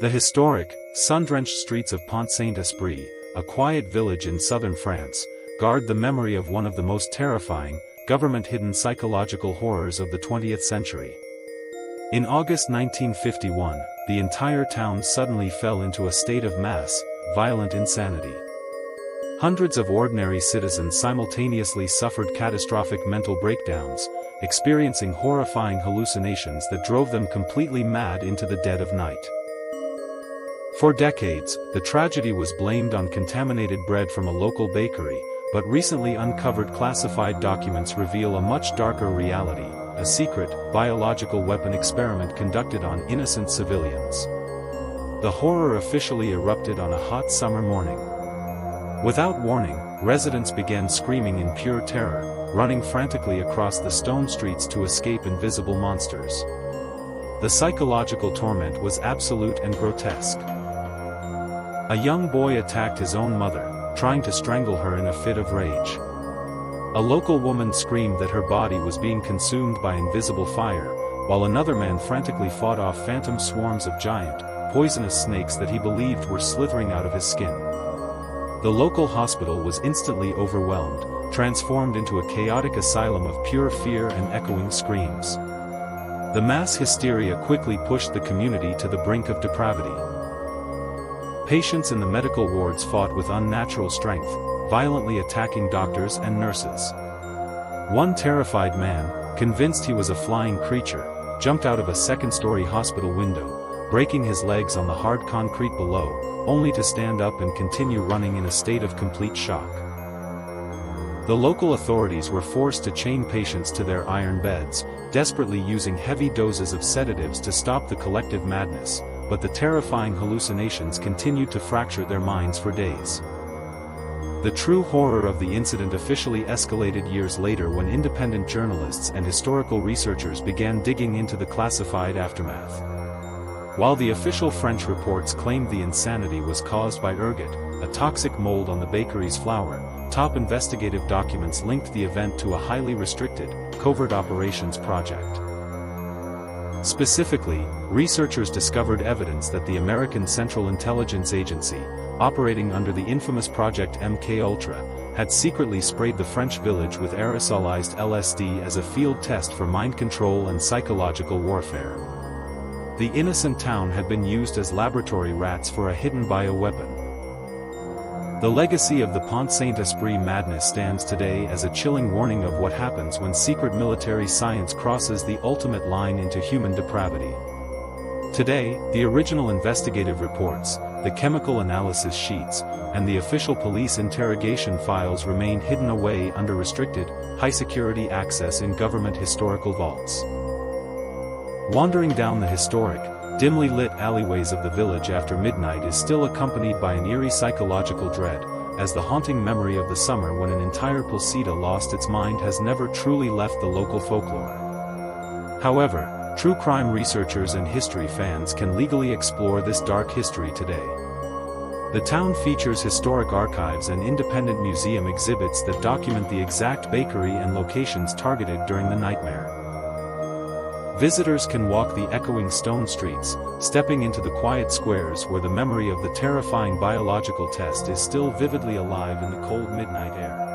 The historic, sun-drenched streets of Pont-Saint-Esprit, a quiet village in southern France, guard the memory of one of the most terrifying, government-hidden psychological horrors of the 20th century. In August 1951, the entire town suddenly fell into a state of mass, violent insanity. Hundreds of ordinary citizens simultaneously suffered catastrophic mental breakdowns, experiencing horrifying hallucinations that drove them completely mad into the dead of night. For decades, the tragedy was blamed on contaminated bread from a local bakery, but recently uncovered classified documents reveal a much darker reality, a secret, biological weapon experiment conducted on innocent civilians. The horror officially erupted on a hot summer morning. Without warning, residents began screaming in pure terror, running frantically across the stone streets to escape invisible monsters. The psychological torment was absolute and grotesque. A young boy attacked his own mother, trying to strangle her in a fit of rage. A local woman screamed that her body was being consumed by invisible fire, while another man frantically fought off phantom swarms of giant, poisonous snakes that he believed were slithering out of his skin. The local hospital was instantly overwhelmed, transformed into a chaotic asylum of pure fear and echoing screams. The mass hysteria quickly pushed the community to the brink of depravity. Patients in the medical wards fought with unnatural strength, violently attacking doctors and nurses. One terrified man, convinced he was a flying creature, jumped out of a second-story hospital window, breaking his legs on the hard concrete below, only to stand up and continue running in a state of complete shock. The local authorities were forced to chain patients to their iron beds, desperately using heavy doses of sedatives to stop the collective madness, but the terrifying hallucinations continued to fracture their minds for days. The true horror of the incident officially escalated years later when independent journalists and historical researchers began digging into the classified aftermath. While the official French reports claimed the insanity was caused by ergot, a toxic mold on the bakery's flour, top investigative documents linked the event to a highly restricted, covert operations project. Specifically, researchers discovered evidence that the American Central Intelligence Agency, operating under the infamous Project MKUltra, had secretly sprayed the French village with aerosolized LSD as a field test for mind control and psychological warfare. The innocent town had been used as laboratory rats for a hidden bioweapon. The legacy of the Pont-Saint-Esprit madness stands today as a chilling warning of what happens when secret military science crosses the ultimate line into human depravity. Today, the original investigative reports, the chemical analysis sheets, and the official police interrogation files remain hidden away under restricted, high-security access in government historical vaults. Wandering down the historic, dimly lit alleyways of the village after midnight is still accompanied by an eerie psychological dread, as the haunting memory of the summer when an entire placida lost its mind has never truly left the local folklore. However, true crime researchers and history fans can legally explore this dark history today. The town features historic archives and independent museum exhibits that document the exact bakery and locations targeted during the nightmare. Visitors can walk the echoing stone streets, stepping into the quiet squares where the memory of the terrifying biological test is still vividly alive in the cold midnight air.